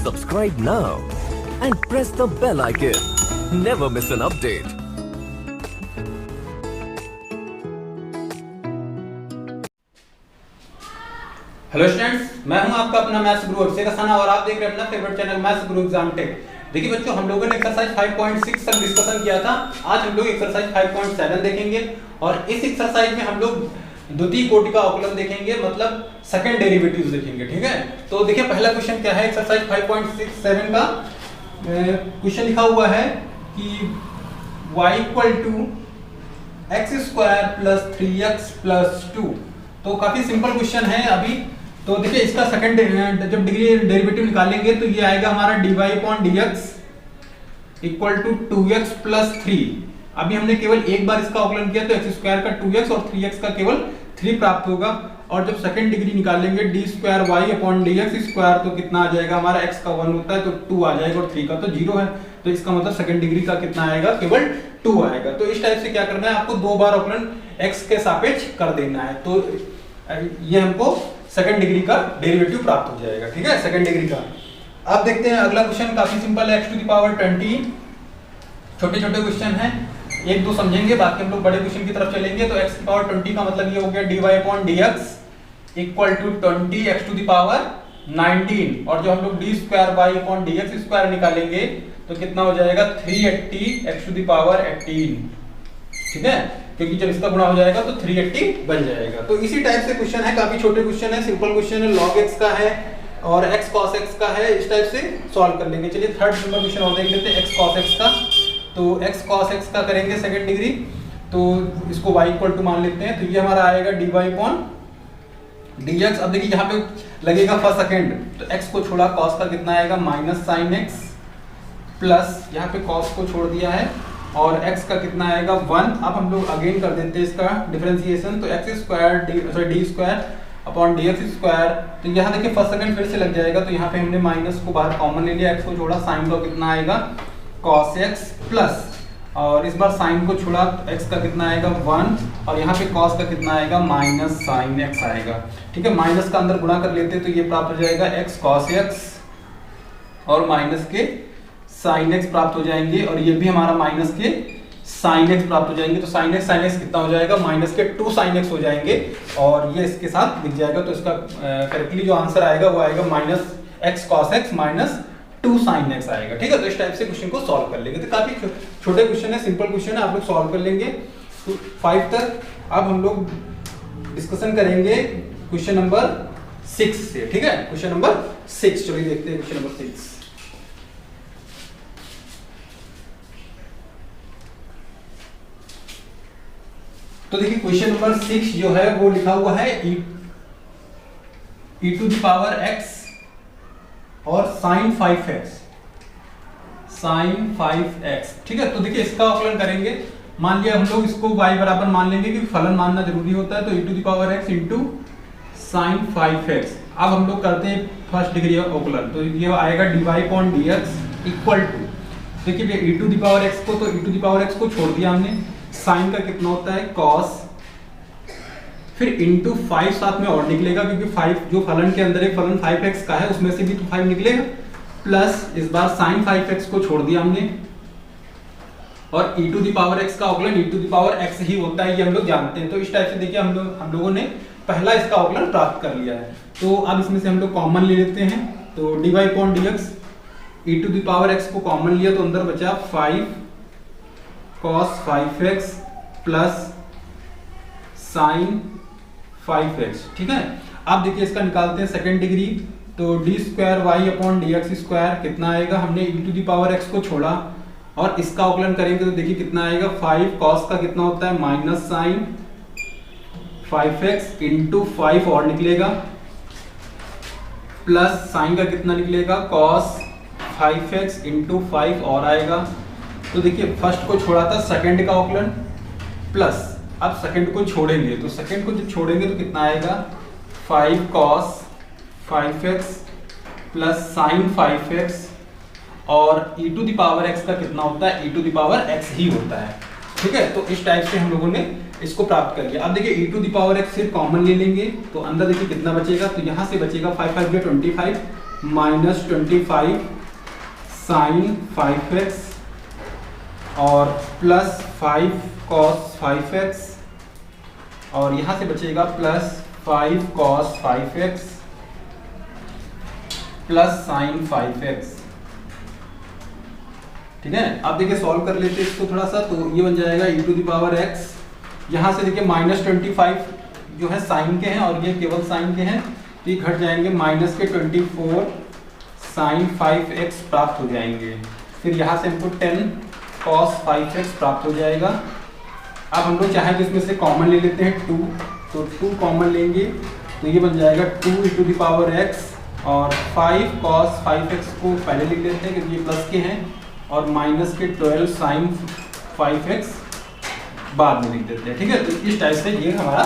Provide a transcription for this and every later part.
Subscribe now and press the bell icon. Never miss an update. Hello students, मैं हूं आपका अपना maths गुरु अभिषेक अस्थाना और आप देख रहे हैं अपना फेवरेट चैनल मैथ्स गुरु एग्जाम टेक। देखिए बच्चों, हम लोगों ने एक्सरसाइज 5.6 तक डिस्कशन किया था। आज हम लोग एक्सरसाइज 5.7 देखेंगे और इस एक्सरसाइज में हम लोग द्वितीय कोटि का अवकलन देखेंगे, मतलब सेकंड डेरिवेटिव्स देखेंगे। ठीक है, तो देखिए पहला क्वेश्चन क्या है एक्सरसाइज 5.67 का। क्वेश्चन लिखा हुआ है कि y = x² + 3x + 2। तो काफी सिंपल क्वेश्चन है अभी। तो देखिए इसका सेकंड जब डिग्री डेरिवेटिव निकालेंगे तो ये आएगा हमारा dy/dx = 2x + 3। अभी हमने केवल एक बार इसका अवकलन किया तो x² का 2x और 3x का केवल 3 प्राप्त होगा। और जब सेकंड डिग्री निकालेंगे d²y/dx² तो कितना आ जाएगा हमारा, x का 1 होता है तो 2 आ जाएगा और 3 का तो 0 है। तो इसका मतलब सेकंड डिग्री का कितना आएगा, केवल 2 आएगा। तो इस टाइप से क्या करना है, आपको दो बार अवकलन x के सापेक्ष कर देना है। तो ये हमको सेकंड डिग्री का डेरिवेटिव प्राप्त हो जाएगा। ठीक है, सेकंड डिग्री का। अब देखते हैं अगला क्वेश्चन, काफी सिंपल है। x⁻20 छोटे छोटे क्वेश्चन हैं, एक दो समझेंगे, बाकी हम लोग बड़े क्वेश्चन की तरफ चलेंगे। तो x⁻20 का मतलब ये हो गया dy/dx = 20x⁻19 और जो हम लोग d²y/dx² निकालेंगे तो कितना हो जाएगा 380x⁻18। ठीक है, क्योंकि जब इसका गुणा हो जाएगा तो 380 बन जाएगा। तो इसी टाइप से क्वेश्चन है, काफी छोटे क्वेश्चन है, सिंपल क्वेश्चन है, log x का है और x cos x का है। इस टाइप से सॉल्व कर लेंगे। चलिए थर्ड नंबर क्वेश्चन और देख लेते हैं x cos x का। तो x cos x का करेंगे सेकंड डिग्री, तो इसको y = मान लेते हैं। तो ये हमारा आएगा dy/dx। अब देखिए यहाँ पे लगेगा फर्स्ट सेकंड, तो x को छोड़ा cos का कितना आएगा -sin x प्लस यहाँ पे cos को छोड़ दिया है और x का कितना आएगा 1। अब हम लोग अगेन कर देते हैं इसका डिफरेंशिएशन। तो d²/dx²। तो यहाँ देखिए फर्स्ट सेकंड फिर से लग जाएगा, तो यहाँ पे हमने माइनस को बाहर कॉमन ले लिया, x को छोड़ा, sin का कितना आएगा cos x प्लस, और इस बार sin को छोड़ा तो x का कितना आएगा 1 और यहाँ पे cos का कितना आएगा -sin x आएगा। ठीक है, माइनस का अंदर गुणा कर लेते हैं तो ये प्राप्त हो जाएगा x cos x और माइनस के sin x प्राप्त हो जाएंगे और ये भी हमारा माइनस के sin x प्राप्त हो जाएंगे। तो sin x कितना हो जाएगा, माइनस के 2 sin x हो जाएंगे और ये इसके साथ दिख जाएगा। तो इसका करेक्टली जो आंसर आएगा वो आएगा -x cos x -2 sin x आएगा। ठीक है, तो इस टाइप से क्वेश्चन को सॉल्व कर लेंगे। तो काफी छोटे क्वेश्चन है, सिंपल क्वेश्चन है, आप लोग सॉल्व कर लेंगे। तो 5 तक अब हम लोग डिस्कशन करेंगे क्वेश्चन नंबर 6 से। ठीक है, क्वेश्चन नंबर 6, चलिए देखते हैं क्वेश्चन नंबर 6। तो देखिए क्वेश्चन नंबर 6 जो है वो लिखा हुआ है e⁻x और sin 5x। ठीक है, तो देखिए इसका अवकलन करेंगे। मान लिया हम लोग इसको y बराबर मान लेंगे क्योंकि फलन मानना जरूरी होता है। तो e⁻x * sin 5x। अब हम लोग करते हैं फर्स्ट डिग्री अवकलन। तो ये आएगा dy/dx = देखिए e⁻x को, तो e⁻x को छोड़ दिया हमने, साइन का कितना होता है cos, फिर इंटू 5 साथ में और निकलेगा क्योंकि 5 जो फलन के अंदर एक फलन 5x का है उसमें से भी तो 5 निकलेगा, प्लस इस बार sin 5x को छोड़ दिया हमने और e⁻x का अवकलन e⁻x ही होता है, ये हम लोग जानते हैं। तो इस टाइप से देखिए हम लोगों ने पहला इसका अवकलन प्राप्त कर लिया है। तो अब इसमें से हम लोग कॉमन ले लेते हैं। तो dy/dx e⁻x को कॉमन लिया तो अंदर बचा 5 cos 5x plus sin 5x। ठीक है, अब देखिए इसका निकालते हैं सेकंड डिग्री। तो d²y/dx² कितना आएगा, हमने e⁻x को छोड़ा और इसका अवकलन करेंगे तो देखिए कितना आएगा 5 cos का कितना होता है -sin 5x इंटू 5 और निकलेगा, प्लस sin का कितना निकलेगा cos 5x इंटू 5 और आएगा। तो देखिए फर्स्ट को छोड़ा था, सेकंड का अवकलन प्लस अब सेकंड को छोड़ेंगे, तो सेकंड को जब छोड़ेंगे तो कितना आएगा 5 cos 5x plus sin 5x और e⁻x का कितना होता है e⁻x ही होता है। ठीक है, तो इस टाइप से हम लोगों ने इसको प्राप्त कर लिया। अब देखिए e⁻x सिर्फ कॉमन ले लेंगे तो अंदर देखिए कितना बचेगा, तो यहाँ से बचेगा 5 5 25 -25 sin 5x और +5 cos 5x और यहाँ से बचेगा +5 cos 5x sin 5x। ठीक है, अब देखिए सॉल्व कर लेते हैं इसको थोड़ा सा, तो ये बन जाएगा e⁻x। यहाँ से देखिए -25 जो है साइन के हैं और ये केवल साइन के हैं, तो ये घट जाएंगे, -24 sin 5x प्राप्त हो जाएंगे। फिर यहाँ से हमको 10 cos 5x प्राप्त हो जाएगा। अब हम लोग चाहें तो इसमें से कॉमन ले लेते हैं 2, तो 2 कॉमन लेंगे तो ये बन जाएगा 2e⁻x और 5 cos 5x को पहले लिख लेते हैं क्योंकि ये प्लस के हैं, और -12 sin 5x बाद में लिख देते हैं। ठीक है, तो इस टाइप से ये हमारा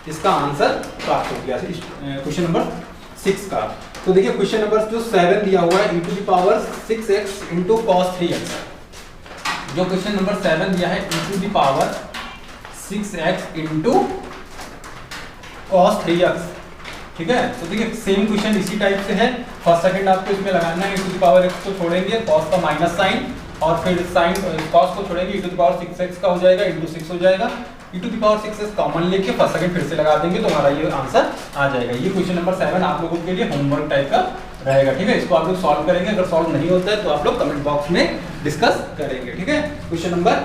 इसका आंसर प्राप्त हो गया क्वेश्चन नंबर 6 का। तो देखिए क्वेश्चन नंबर जो 7 दिया हुआ है e⁻6x × cos 3x। जो क्वेश्चन नंबर 7 दिया है e⁻6x × cos 3x। ठीक है, तो देखिए सेम क्वेश्चन इसी टाइप से है। फर्स्ट सेकंड आपको इसमें लगाना है, e⁻x को छोड़ेंगे cos का माइनस साइन, और फिर साइन cos को छोड़ेंगे e⁻6x का हो जाएगा × 6 हो जाएगा। e⁻6x कॉमन लेके फर्स्ट सेकंड फिर से लगा देंगे तो हमारा ये आंसर आ जाएगा। ये क्वेश्चन नंबर 7 आप लोगों के लिए होमवर्क टाइप का रहेगा। ठीक है, इसको आप लोग सॉल्व करेंगे, अगर सॉल्व नहीं होता है तो आप लोग कमेंट बॉक्स में डिस्कस करेंगे। ठीक है, क्वेश्चन नंबर,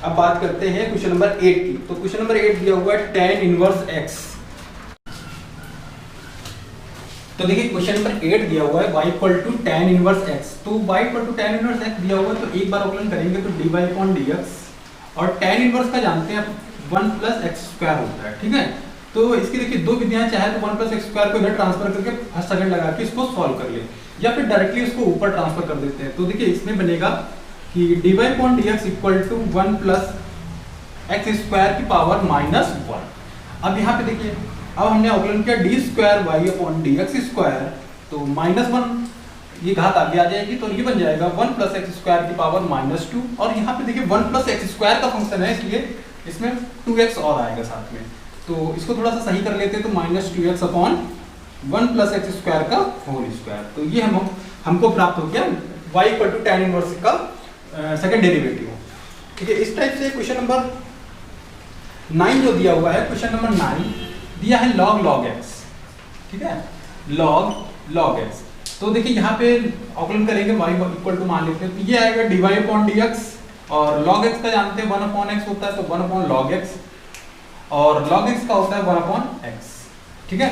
अब बात करते हैं क्वेश्चन नंबर 8 की। तो क्वेश्चन नंबर 8 दिया हुआ है tan 1x। तो देखिए क्वेश्चन नंबर 8 दिया हुआ है y = tan 1x। तो y = tan 1x दिया हुआ है, तो एक बार अवकलन करेंगे तो dy/dx, और tan 1 का जानते हैं 1 + x² होता है। ठीक है, तो इसकी देखिए दो विधियां, चाहे तो 1 + x² को इधर ट्रांसफर करके फर्स्ट सेकंड लगा के इसको सॉल्व कर ले, या फिर डायरेक्टली इसको ऊपर ट्रांसफर कर देते हैं। तो देखिए इसमें बनेगा कि dy/dx = 1 + x² की -1। अब यहाँ पे देखिए, अब हमने अवकलन किया d²y/dx², तो -1 ये घात आगे आ जाएगी, तो ये बन जाएगा 1 + x² की -2। और यहाँ पे देखिए 1 + x² का फंक्शन है, इसलिए इसमें 2x और आएगा साथ में। तो इसको थोड़ा सा सही कर लेते हैं, तो -2x / 1 + x² का होल स्क्वायर। तो ये हमको प्राप्त हो गया y = tan 1 का सेकंड डेरिवेटिव। ठीक है, इस टाइप से क्वेश्चन नंबर 9 जो दिया हुआ है, क्वेश्चन नंबर 9 दिया है log x। ठीक है, log x। तो देखिए यहाँ पे अवकलन करेंगे y = मान लेते हैं, तो ये आएगा dy/dx, और log x का जानते हैं 1/x होता है, तो 1/log x, और log x का होता है 1/x। ठीक है,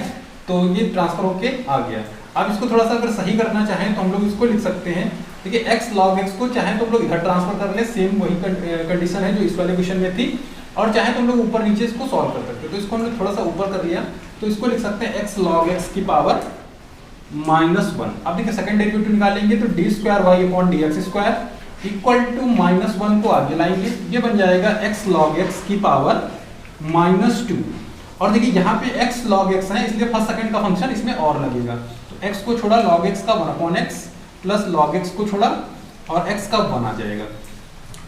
तो ये ट्रांसफर होके आ गया। अब इसको थोड़ा सा अगर सही करना चाहें तो हम लोग इसको लिख सकते हैं। देखिए x log x को चाहें तो हम लोग इधर ट्रांसफर कर ले, सेम वही कंडीशन है जो इस वाले क्वेश्चन में थी, और चाहे तो हम लोग ऊपर नीचे इसको सॉल्व कर सकते हैं। तो इसको हमने थोड़ा सा ऊपर कर लिया, तो इसको लिख सकते हैं x log x की पावर -1। अब देखिए सेकंड डेरिवेटिव निकालेंगे, तो d²y/dx² = -1 को आगे लाएंगे, ये बन जाएगा x log x की पावर -2। और देखिए यहाँ पे x log x है, इसलिए फर्स्ट सेकंड का फंक्शन इसमें और लगेगा, तो x को छोड़ा log x का 1/x प्लस log x को छोड़ा और x का 1 आ जाएगा।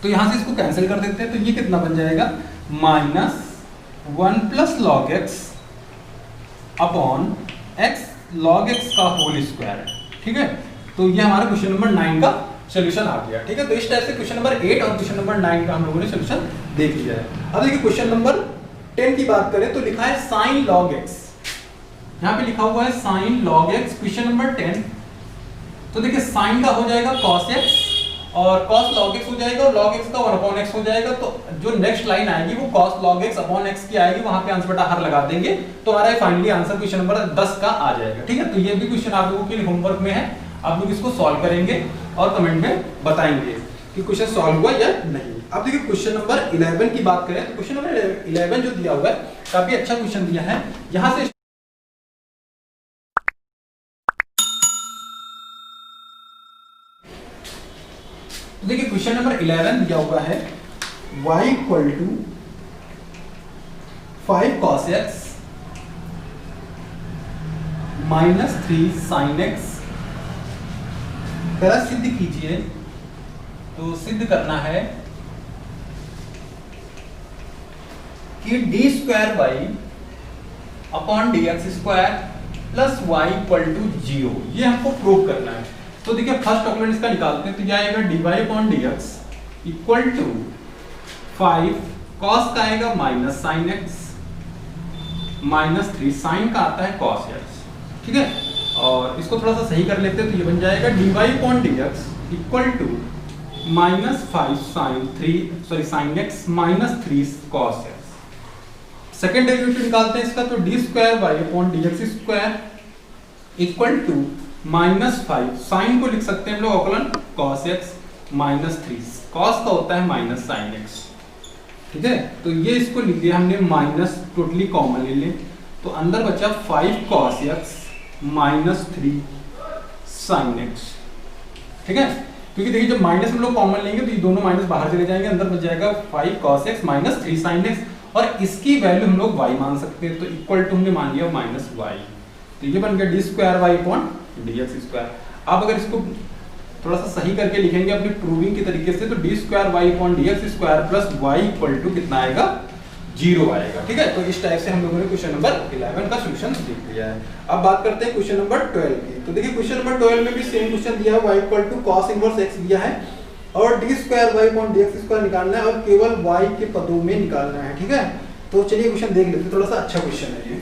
तो यहाँ से इसको कैंसिल कर देते हैं, तो ये कितना बन जाएगा -1 + log x / x log x का होल स्क्वायर। ठीक है, तो ये हमारा क्वेश्चन नंबर 9 का सॉल्यूशन आ गया। ठीक है, तो इस टाइप से क्वेश्चन नंबर 8 और क्वेश्चन नंबर 9 का हम लोगों ने सॉल्यूशन देख लिया है। अब देखिए क्वेश्चन नंबर 10 की बात करें, तो लिखा है sin log x। यहाँ पे लिखा हुआ है sin log x, question number 10। तो देखिए sin का हो जाएगा cos x, और cos log x हो जाएगा, और log x का 1/x हो जाएगा। तो जो नेक्स्ट लाइन आएगी वो cos log x / x की आएगी, वहां पे अंश/हर लगा देंगे, तो हमारा फाइनली आंसर क्वेश्चन नंबर 10 का आ जाएगा। ठीक है, तो ये भी क्वेश्चन आप लोगों के लिए होमवर्क में है, आप लोग इसको सॉल्व करेंगे और कमेंट में बताएंगे कि क्वेश्चन सॉल्व हुआ या नहीं। अब देखिए क्वेश्चन नंबर 11 की बात करें, तो क्वेश्चन नंबर 11 जो दिया हुआ है काफी अच्छा क्वेश्चन दिया है। यहाँ से देखिए क्वेश्चन नंबर 11 दिया हुआ है y = 5 cos x -3 sin x। जरा सिद्ध कीजिए, तो सिद्ध करना है कि d² y/dx² plus y equal to 0, ये हमको प्रूव करना है। तो देखिए फर्स्ट ऑपरेंड इसका निकालते हैं, तो ये आएगा dy upon dx equal to 5 cos का आएगा minus sine x minus 3 sine का आता है cos x, ठीक है। और इसको थोड़ा सा सही कर लेते हैं, तो ये बन जाएगा dy upon dx equal to minus 5 sine x minus 3 cos x। Second derivative निकालते हैं इसका, तो D square Y upon D x square equal to minus 5 sine को लिख सकते हैं हम लोग अवकलन cos x माइनस 3 cos का होता है माइनस साइन x, ठीक है। तो ये इसको लिख दिया हमने माइनस, टोटली कॉमन ले लें, तो अंदर बचा 5 cos x minus 3 sine x, ठीक है। क्योंकि देखिए जब माइनस हम लोग कॉमन लेंगे तो ये दोनों माइनस बाहर चले जाएंगे, अंदर बच जाएगा 5 cos x minus 3 sine x, और इसकी वैल्यू हम लोग y मान सकते हैं, तो इक्वल टू हमने मान लिया माइनस y, तो ये बन गया d square Y upon D x square. अब अगर इसको थोड़ा सा सही करके लिखेंगे अपनी प्रूविंग के तरीके से, तो D square Y upon D x square plus y equal to कितना आएगा, 0 आएगा, ठीक है। तो इस टाइप से हम लोगों ने क्वेश्चन नंबर 11 का सॉल्यूशन देख लिया है। अब बात करते हैं क्वेश्चन नंबर 12 की। तो देखिए क्वेश्चन नंबर 12 में भी सेम क्वेश्चन दिया है, y equal to cos inverse x दिया है और D square Y upon D x square निकालना है और केवल y के पदों में निकालना है, ठीक है। तो चलिए क्वेश्चन देख लेते हैं, थोड़ा सा अच्छा क्वेश्चन है ये।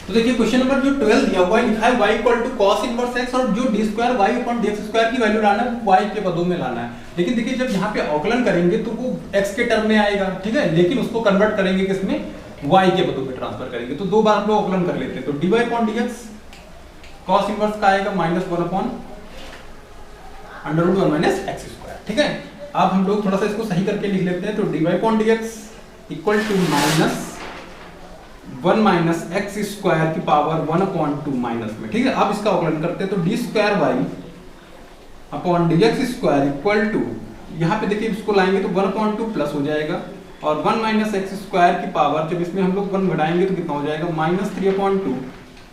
तो देखिए क्वेश्चन नंबर जो 12 दिया हुआ है, लिखा है y equal to cos inverse x और जो d square y upon dx square की वैल्यू लाना है वो y के पदों में लाना है। लेकिन देखिए जब यहाँ पे अवकलन करेंगे तो वो x के टर्म में आएगा, ठीक है, लेकिन उसको कन्वर्ट करेंगे किसमें, y के पदों में ट्रांसफर करेंगे। तो दो बार हम लोग अवकलन कर लेते हैं, तो dy upon dx cos inverse का आएगा minus 1 upon under root 1 minus x square, ठीक है। अब हम लोग थोड़ा सा इसको सही करके लिख लेते हैं, तो dy upon dx equal to minus 1 minus x square की पावर 1 अपॉन 2 माइनस में, ठीक है। अब इसका अवकलन करते हैं, तो D square Y upon D x square equal to, यहाँ पे देखिए इसको लाएंगे तो 1 अपॉन 2 प्लस हो जाएगा और 1 माइनस एक्स स्क्वायर की पावर, जब इसमें हम लोग 1 घटाएंगे तो कितना हो जाएगा, minus 3 upon 2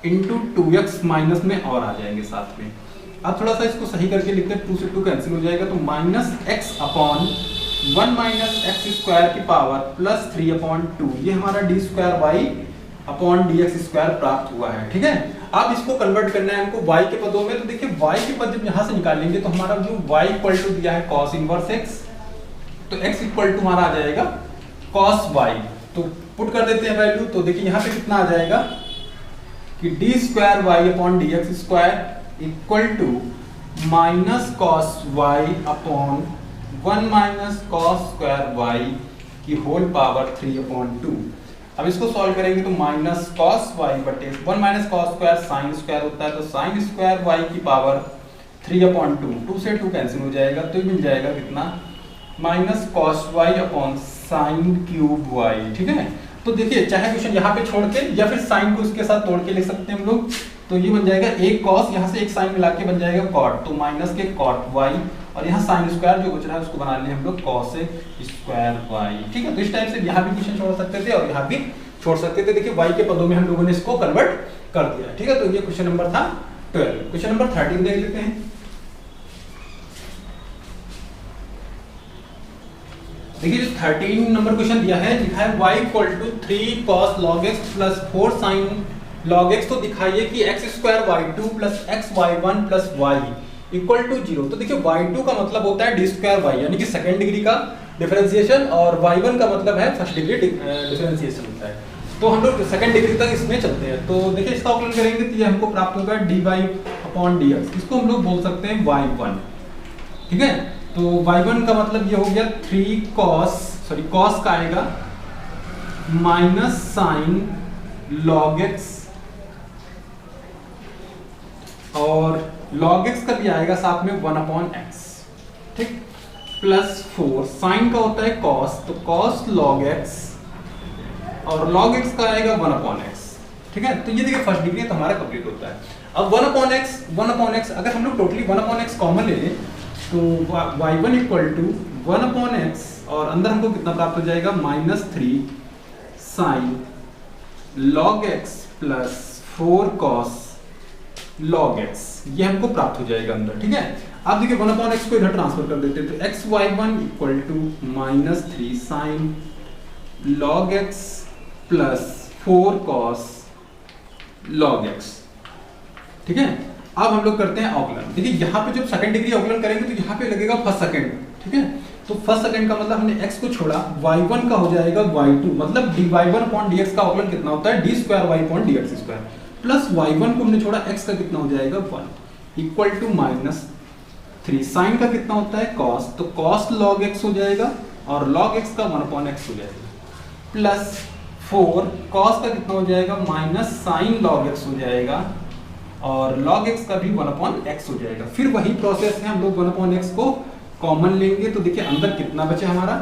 into 2x minus में और आ जाएंगे साथ में। अब थोड़ा सा इसको सही करके लिखते हैं, 2 से 2 कैंसिल हो जाएगा, तो minus x upon 1 minus x square की पावर प्लस 3 अपॉन 2, ये हमारा d square Y upon D x square प्राप्त हुआ है, ठीक है। अब इसको कन्वर्ट करना है हमको y के पदों में, तो देखिए y के पद जब यहाँ से निकालेंगे तो हमारा जो y इक्वल टू दिया है cos इनवर्स x, तो x इक्वल टू हमारा आ जाएगा cos y, तो पुट कर देते हैं वैल्यू, तो देखिए यहाँ पे कितना आ जाएगा कि d square Y upon D x square equal to minus cos y upon 1 minus cos square y की होल पावर 3 अपॉन 2। अब इसको सॉल्व करेंगे तो माइनस कॉस वाई बटे 1 minus cos square sine square होता है, तो साइन स्क्वायर वाई की पावर 3 अपॉन 2, 2 से 2 कैंसिल हो जाएगा, तो मिल जाएगा कितना, minus cos y upon sine cube y, ठीक है। तो देखिए चाहे क्वेश्चन यहाँ पे छोड़ के या फिर साइन को उसके साथ तोड़ के लिख सकते हैं हम लोग, तो ये बन जाएगा एक कॉस, यहाँ से एक साइन मिला के बन जाएगा कॉट, तो माइनस के कॉट वाई और यहाँ साइन स्क्वायर जो बच रहा है उसको बना लिए हम लोग कॉस स्क्वायर वाई, ठीक है। तो इस टाइप से यहाँ भी क्वेश्चन छोड़ सकते थे और यहाँ भी छोड़ सकते थे। देखिए वाई के पदों में हम लोगों ने इसको कन्वर्ट कर दिया, ठीक है। तो ये क्वेश्चन नंबर था 12। क्वेश्चन नंबर 13 देख लेते हैं। देखिए जो 13 नंबर क्वेश्चन दिया है, लिखा है y equal to 3 cos log x plus 4 sin log x, तो दिखाइए कि x square y2 plus x y1 plus y equal to 0। तो देखिए y2 का मतलब होता है डी स्क्वायर y, यानी कि सेकंड डिग्री का डिफरेंशिएशन, और y1 का मतलब है फर्स्ट डिग्री डिफरेंशिएशन होता है। तो हम लोग सेकंड डिग्री तक इसमें चलते हैं। तो देखिए इसका अवकलन करेंगे तो ये हमको प्राप्त होगा dy अपॉन dx, इसको हम लोग बोल सकते हैं y1, ठीक है। तो y1 का मतलब ये हो गया 3 cos का आएगा माइनस साइन log x, और log x का भी आएगा साथ में 1 अपॉन x, ठीक, प्लस 4 साइन का होता है cos, तो cos log x और log x का आएगा 1 अपॉन x, ठीक है। तो ये देखिए फर्स्ट डिग्री है तो हमारा कंप्लीट होता है। अब 1 अपॉन x अगर हम लोग टोटली 1 अपॉन x कॉमन ले लें तो y1 equal to 1 upon x और अंदर हमको कितना प्राप्त हो जाएगा, minus 3 sine log x plus 4 cos log x, ये हमको प्राप्त हो जाएगा अंदर, ठीक है। अब देखिए 1/x को इधर ट्रांसफर कर देते हैं, तो x y one equal to minus 3 sine log x plus 4 cos log x. ठीक है, अब हम लोग करते हैं अवकलन। देखिए यहाँ पे जब सेकंड डिग्री अवकलन करेंगे तो यहाँ पे लगेगा फर्स्ट सेकंड। ठीक है, तो फर्स्ट सेकंड का मतलब हमने x को छोड़ा, y1 का हो जाएगा y2, मतलब dy1/dx का अवकलन कितना होता है d2y/dx² प्लस y1 को हमने छोड़ा, x का कितना हो जाएगा 1 इक्वल टू माइनस 3 साइन का कितना होता है cos, तो cos log x हो जाएगा और log x का 1/x हो जाएगा प्लस 4 cos का कितना हो जाएगा माइनस साइन log x हो जाएगा और log x का भी 1/x हो जाएगा। फिर वही प्रोसेस है, हम लोग 1/x को कॉमन लेंगे, तो देखिए अंदर कितना बचा हमारा,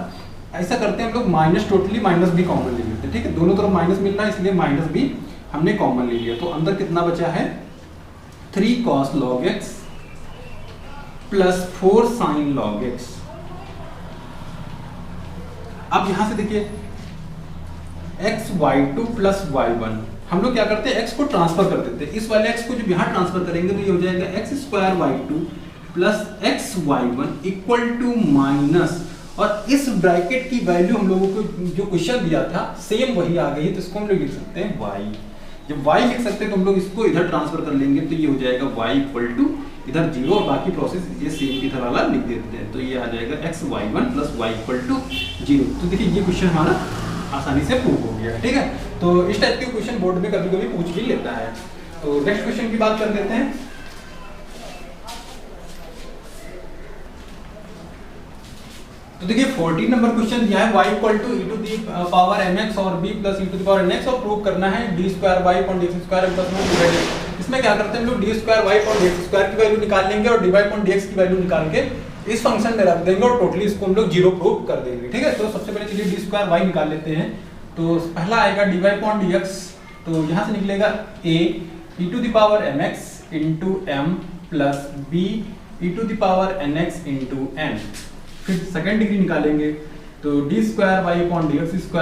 ऐसा करते हैं हम लोग माइनस, टोटली माइनस भी कॉमन ले लेते हैं। ठीक है, दोनों तरफ माइनस मिल रहा है इसलिए माइनस भी हमने कॉमन ले लिया, तो अंदर कितना बचा है 3 cos log x plus 4 sin log x। अब यहां से देखिए x y2 प्लस y1, हम लोग क्या करते हैं x को ट्रांसफर कर देते हैं, इस वाले x को जब यहाँ ट्रांसफर करेंगे तो ये हो जाएगा x² y2 plus x y1 equal to minus, और इस ब्रैकेट की वैल्यू हम लोगों को जो क्वेश्चन दिया था सेम वही आ गई, तो इसको हम लोग लिख सकते हैं y। जब y लिख सकते हैं तो हम लोग इसको इधर ट्रांसफर कर लेंगे, तो ये हो जाएगा y इक्वल टू इधर 0 और बाकी प्रोसेस ये सेम इधर वाला लिख देते हैं, तो ये आ जाएगा x y1 plus y equal to 0। तो देखिए ये क्वेश्चन हमारा आसानी से प्रूव हो गया। ठीक है, तो इस टाइप के क्वेश्चन बोर्ड में कभी कभी पूछ भी लेता है। तो नेक्स्ट क्वेश्चन की बात कर लेते हैं। तो देखिए 14 नंबर क्वेश्चन दिया है y equal to e to the power mx और b plus e to the power nx और प्रूव करना है d2y/dx² प्लस 1 इसमें क्या करते हैं हम लोग d2y/dx² की वैल्यू निकाल लेंगे और dy/dx की वैल्यू निकाल के इस फंक्शन में रख देंगे और टोटली इसको हम लोग 0 प्रूव कर देंगे। ठीक है, तो सबसे पहले चलिए d2y निकाल लेते हैं। तो पहला आएगा dy/dx, तो यहाँ से निकलेगा a e to the power mx into m plus b e to the power nx into n। फिर सेकेंड डिग्री निकालेंगे तो d2y/dx²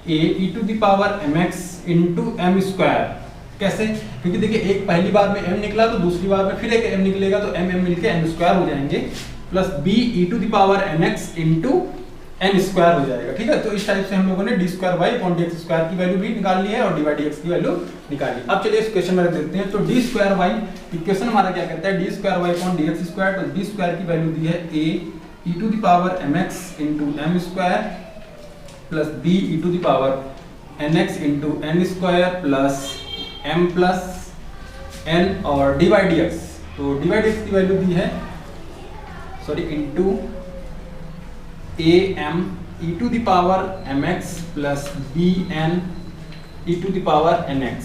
a e to the power mx into m²। कैसे? क्योंकि देखिए एक पहली बार में m निकला तो दूसरी बार में फिर एक m निकलेगा, तो m मिलके m² हो जाएंगे plus b e to the power nx into n² हो जाएगा। ठीक है, तो इस टाइप से हम लोगों ने d2y/dx² की वैल्यू भी निकाल ली है और dy/dx की वैल्यू निकाली। अब चलिए इस क्वेश्चन में रख देते हैं। तो d2y इक्वेशन हमारा क्या कहता है d2y/dx², तो d² की वैल्यू दी है a e to the power mx into m² plus b e to the power nx into n² plus m plus n और dy/dx, तो dy/dx की वैल्यू दी है into am e to the power mx plus bn e to the power nx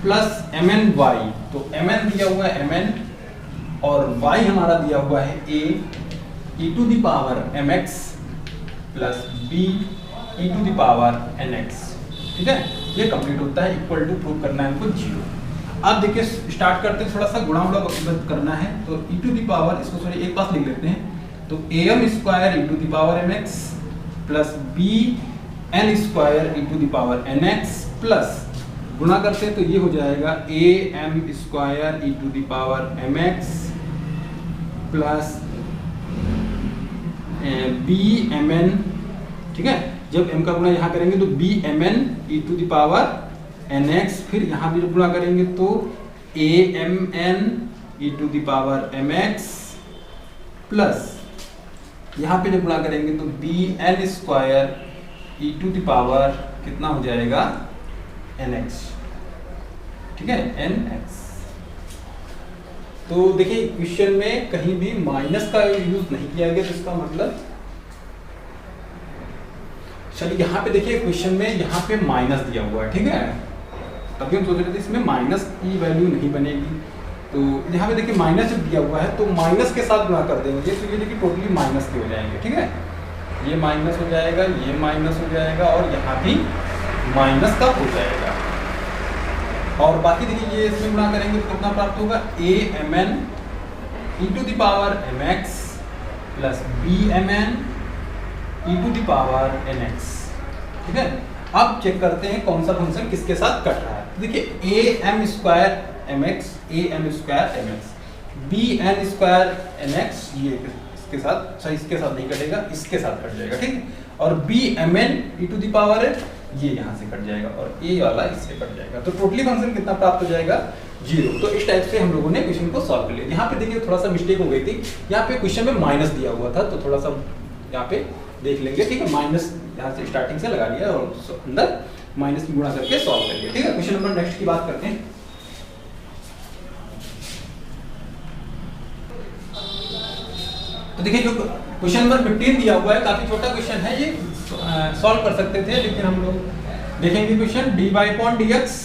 plus mny, तो mn दिया हुआ है mn और y हमारा दिया हुआ है a e to the power mx plus b e to the power nx। ठीक है, ये कंप्लीट होता है, इक्वल टू प्रूव करना है हमको 0। अब देखिए स्टार्ट करते हैं, थोड़ा सा गुणा करना है, तो e टू दी पावर, इसको सॉरी एक पास लिख लेते हैं, तो am² e to the power mx plus bn² e to the power nx plus गुणा करते हैं तो ये हो जाएगा am² e to the power mx plus bmn। ठीक है, जब m का गुणा यहाँ करेंगे तो bmn e to the power nx, फिर यहाँ भी जब गुणा करेंगे तो amn e to the power mx plus यहाँ पे जब गुणा करेंगे तो bn² e to the power कितना हो जाएगा nx। ठीक है, nx। तो देखिए क्वेश्चन में कहीं भी माइनस का यूज नहीं किया गया, तो इसका मतलब चलिए यहाँ पे देखिए क्वेश्चन में यहाँ पे माइनस दिया हुआ है। ठीक है, तभी हम सोच रहे थे इसमें माइनस की वैल्यू नहीं बनेगी, तो यहाँ पे देखिए माइनस जब दिया हुआ है तो माइनस के साथ गुणा कर देंगे, तो ये देखिए टोटली माइनस के हो जाएंगे। ठीक है, ये माइनस हो जाएगा, ये माइनस हो जाएगा और यहाँ भी माइनस का हो जाएगा, और बाकी देखिए ये इसमें गुणा करेंगे तो कितना प्राप्त होगा amn e to the power mx plus bmn e to the power nx। ठीक है, अब चेक करते हैं कौन सा फंक्शन किसके साथ कट रहा है। तो देखिए am² mx b n square n x, ये इसके साथ, सही इसके साथ नहीं कटेगा, इसके साथ कट जाएगा, ठीक है। और B M N E to the power है, ये यहाँ से कट जाएगा और ए वाला इससे कट जाएगा, तो टोटली फंक्शन कितना प्राप्त हो जाएगा, 0। तो इस टाइप से हम लोगों ने क्वेश्चन को सॉल्व कर लिया। यहाँ पे देखिए थोड़ा सा मिस्टेक हो गई थी, यहाँ पे क्वेश्चन में माइनस दिया हुआ था, तो थोड़ा सा यहाँ पे देख लेंगे, ठीक है। माइनस यहाँ से स्टार्टिंग से लगा लिया और अंदर माइनस की गुणा करके सॉल्व कर लिया, ठीक है। क्वेश्चन नंबर नेक्स्ट की बात करते हैं। तो देखिए जो क्वेश्चन नंबर 15 दिया हुआ है, काफी छोटा क्वेश्चन है, ये सॉल्व कर सकते थे, लेकिन हम लोग देखेंगे क्वेश्चन dy अपॉन dx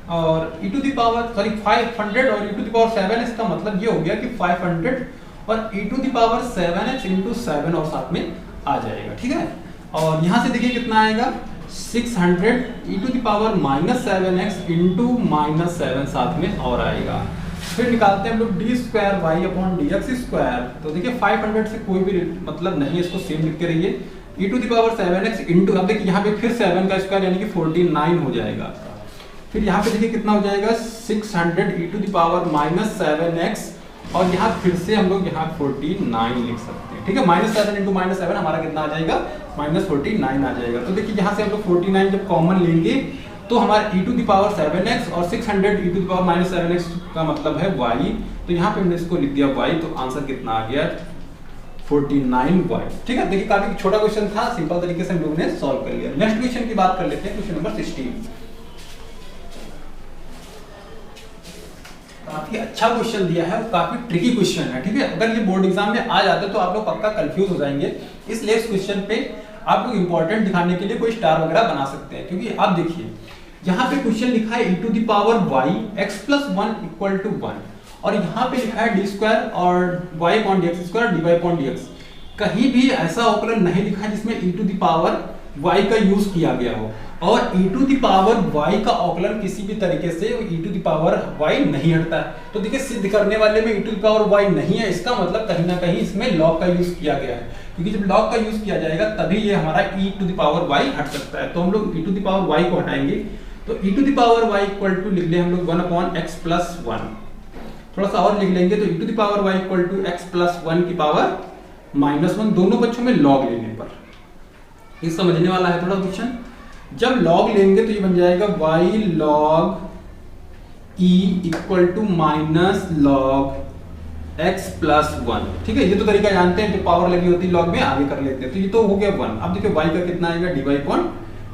और e टू द पावर 500 और e to the power 7x का मतलब ये हो गया कि 500 और e to the power 7x into 7 और साथ में आ जाएगा, ठीक है। और यहाँ से देखिए कितना आएगा, 600 e to the power -7x into -7 साथ में और आएगा। फिर निकालते हैं हम लोग D square Y upon D x square. तो देखिए 500 से कोई भी मतलब नहीं है, इसको सेम लिख के रहिए। e to the power 7x into, अब देखिए यहाँ पे फिर 7 का स्क्वायर यानी कि 49 हो जाएगा। फिर यहाँ पे देखिए कितना हो जाएगा, 600 e to the power -7x और यहाँ फिर से हम लोग यहाँ 49 लिख सकते हैं, ठीक है। -7 इंटू -7 हमारा कितना आ जाएगा, -49 आ जाएगा। तो देखिए यहाँ से हम लोग 49 जब कॉमन लेंगे तो हमारा e to the power 7x और 600 e to the power -7x का मतलब है y, तो यहाँ पे हमने इसको लिख दिया y, तो आंसर कितना आ गया, 49y, ठीक है। देखिए काफी छोटा क्वेश्चन था, सिंपल तरीके से हम लोगों ने सॉल्व कर लिया। नेक्स्ट क्वेश्चन की बात कर लेते हैं, क्वेश्चन नंबर 16। काफी अच्छा क्वेश्चन दिया है और काफी ट्रिकी क्वेश्चन है, ठीक है। अगर ये बोर्ड एग्जाम में आ जाते तो आप लोग पक्का कंफ्यूज हो जाएंगे, इसलिए इस क्वेश्चन पे आप लोग इंपॉर्टेंट दिखाने के लिए कोई स्टार वगैरह बना सकते हैं, क्योंकि आप देखिए यहाँ पे क्वेश्चन लिखा है e to the power y x plus 1 equal to 1 और यहाँ पे लिखा है d स्क्वायर और y upon dx square dy upon dx। कहीं भी ऐसा अवकलन नहीं लिखा है जिसमें e to the power y का यूज किया गया हो, और e to the power y का अवकलन किसी भी तरीके से e to the power y नहीं हटता है। तो देखिए सिद्ध करने वाले में e to the power y नहीं है, इसका मतलब कहीं ना कहीं इसमें लॉग का यूज किया गया है, क्योंकि जब लॉग का यूज किया जाएगा तभी ये हमारा e to the power y हट सकता है। तो हम लोग e to the power y को हटाएंगे, तो e to the power y equal to लिख ले हम लोग 1 अपॉन x प्लस 1। थोड़ा सा और लिख लेंगे, तो e to the power y equal to x plus 1 की पावर -1, दोनों बच्चों में लॉग लेने पर। ये समझने वाला है थोड़ा क्वेश्चन। जब लॉग लेंगे तो ये बन जाएगा y log e equal to minus log x plus 1, ठीक है। ये तो तरीका जानते हैं, जो पावर लगी होती है लॉग में आगे कर लेते हैं, तो ये तो हो गया 1। अब देखिए y का कितना आएगा, dy upon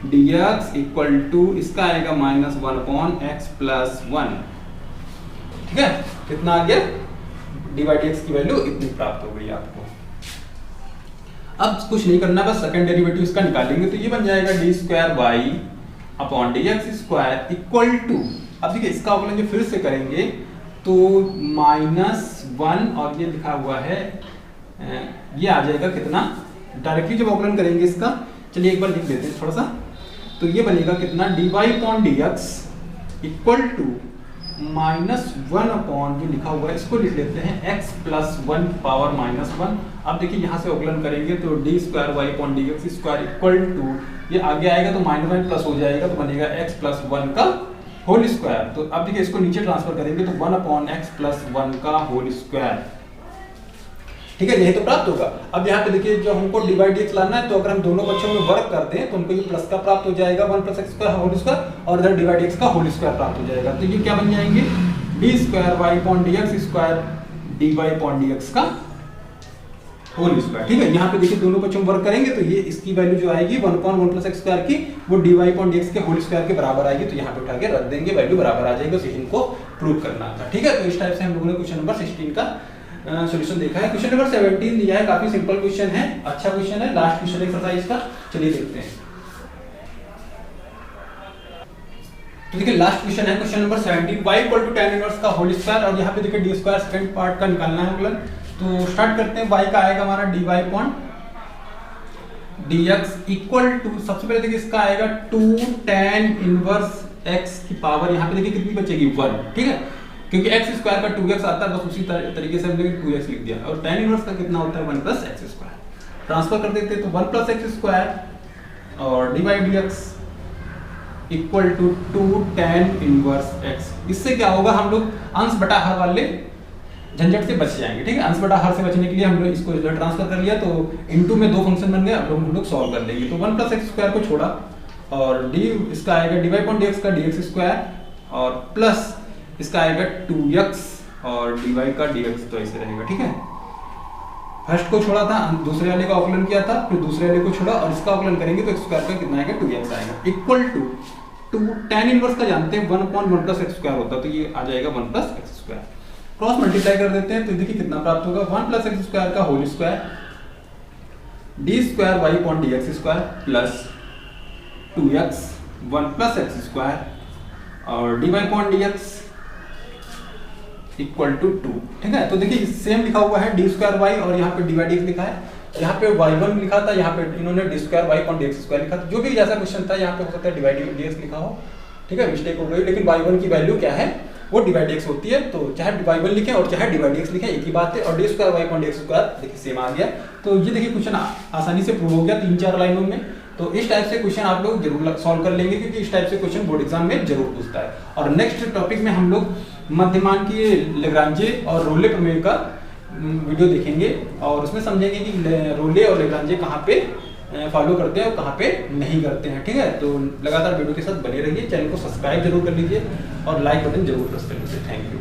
dx equal to इसका आएगा -1 अपॉन x प्लस 1, ठीक है। कितना आ गया, dy dx की वैल्यू इतनी प्राप्त हो गई आपको। अब कुछ नहीं करना, बस सेकंड डेरिवेटिव इसका निकालेंगे, तो ये बन जाएगा D square Y upon D x square equal to, अब देखिए इसका अवकलन जो फिर से करेंगे तो -1 और ये लिखा हुआ है ये आ जाएगा कितना, डायरेक्टली जब अवकलन करेंगे इसका, चलिए एक बार लिख देते हैं थोड़ा सा, तो ये बनेगा कितना, D Y upon D X equal to -1 upon जो लिखा हुआ है इसको लिख लेते हैं x प्लस 1 पावर -1। अब देखिए यहाँ से अवकलन करेंगे तो D square Y upon D x square equal to, ये आगे आएगा तो -1 प्लस हो जाएगा, तो बनेगा x प्लस 1 का होल स्क्वायर। तो अब देखिए इसको नीचे ट्रांसफर करेंगे तो 1 अपॉन x प्लस 1 का होल स्क्वायर, ठीक है। यही तो प्राप्त होगा। अब यहाँ पे देखिए जो हमको डिवाइड x लाना है, तो अगर हम दोनों पक्षों में वर्क करते हैं तो हमको ये प्लस का प्राप्त हो जाएगा 1 प्लस x का होल स्क्वायर, और इधर डिवाइड x का होल स्क्वायर प्राप्त हो जाएगा। तो ये क्या बन जाएंगे, D square Y upon D x square D Y upon D X का होल स्क्वायर, ठीक है। यहाँ पे देखिए दोनों पक्षों में वर्क करेंगे तो ये इसकी वैल्यू जो आएगी 1 अपॉन 1 प्लस x स्क्वायर की, वो D Y upon D X के होल स्क्वायर के बराबर आएगी, तो यहाँ पे उठा के रख देंगे, वैल्यू बराबर आ जाएगी। तो इनको प्रूव करना था, ठीक है। तो इस टाइप से हम लोगों ने क्वेश्चन नंबर 16 का सॉल्यूशन देखा है। क्वेश्चन नंबर 17 दिया है, काफी सिंपल क्वेश्चन है, अच्छा क्वेश्चन है, लास्ट क्वेश्चन एक्सरसाइज का, चलिए देखते हैं। तो देखिए लास्ट क्वेश्चन है question number 17, y equal to tan inverse का होल स्क्वायर, और यहाँ पे देखिए d स्क्वायर सेकंड पार्ट का निकालना है अवकलन। तो स्टार्ट करते हैं, y का आएगा हमारा dy upon dx equal to, सबसे पहले देखिए इसका आएगा 2 tan इनवर्स x की पावर, यहाँ पे देखिए कितनी बचेगी 1, ठीक है, क्योंकि x स्क्वायर का 2x आता है, बस उसी तरीके से हमने 2x लिख दिया, और tan इनवर्स का कितना होता है 1 प्लस x स्क्वायर। ट्रांसफर कर देते हैं तो 1 प्लस x स्क्वायर और dy dx equal to 2 tan inverse x। इससे क्या होगा, हम लोग अंश बटा हर वाले झंझट से बच जाएंगे। ठीक है, अंश बटा हर से बचने के लिए हम लोग इसको इधर ट्रांसफर कर लिया, तो इनटू में दो फंक्शन बन गए, अब हम लोग सॉल्व कर लेंगे। तो 1 प्लस एक्स स्क्वायर को छोड़ा और डी इसका आएगा D Y upon D X का डी एक्स स्क्वायर और प्लस इसका आएगा 2x और डी वाई का डी एक्स, तो ऐसे रहेगा। ठीक है, फर्स्ट को छोड़ा था, दूसरे वाले का अवकलन किया था, फिर दूसरे वाले को छोड़ा और इसका अवकलन करेंगे तो एक्स स्क्वायर का कितना आएगा 2x आएगा, इक्वल टू tan इनवर्स का जानते हैं 1/1 प्लस एक्स स्क्वायर होता है, तो ये आ जाएगा 1 plus X square. Cross multiply कर देते हैं तो देखिए कितना प्राप्त होगा, 1 प्लस एक्स स्क्वायर का whole square D square Y upon D x square plus 2x 1 plus X square और D Y upon D X equal to 2। ठीक है, तो देखिए सेम लिखा हुआ है डी स्क्वायर वाई और यहाँ पे डी वाई डी एक्स लिखा है, यहाँ पे y1 लिखा था, यहाँ पे इन्होंने D square Y upon D x square लिखा था। जो भी जैसा क्वेश्चन था यहाँ पे हो सकता है डिवाइड डी एक्स लिखा हो। ठीक है, मिस्टेक हो गई, लेकिन y1 की वैल्यू क्या है, वो डिवाइड एक्स होती है, तो चाहे y1 लिखें और चाहे डिवाइड एक्स लिखें एक ही बात है। और D square Y upon D x square देखिए सेम आ गया। तो ये देखिए क्वेश्चन आसानी से प्रूव हो गया 3-4 लाइनों में। तो इस टाइप से क्वेश्चन आप लोग जरूर सॉल्व कर लेंगे, क्योंकि इस टाइप से क्वेश्चन बोर्ड एग्जाम में जरूर पूछता है। और नेक्स्ट टॉपिक में हम लोग मध्यमान की लेग्रांजे और रोले प्रमेय का वीडियो देखेंगे और उसमें समझेंगे कि रोले और लेग्रांजे कहाँ पे फॉलो करते हैं और कहाँ पे नहीं करते हैं। ठीक है, तो लगातार वीडियो के साथ बने रहिए, चैनल को सब्सक्राइब जरूर कर लीजिए और लाइक बटन जरूर प्रेस कर लीजिए। Thank you.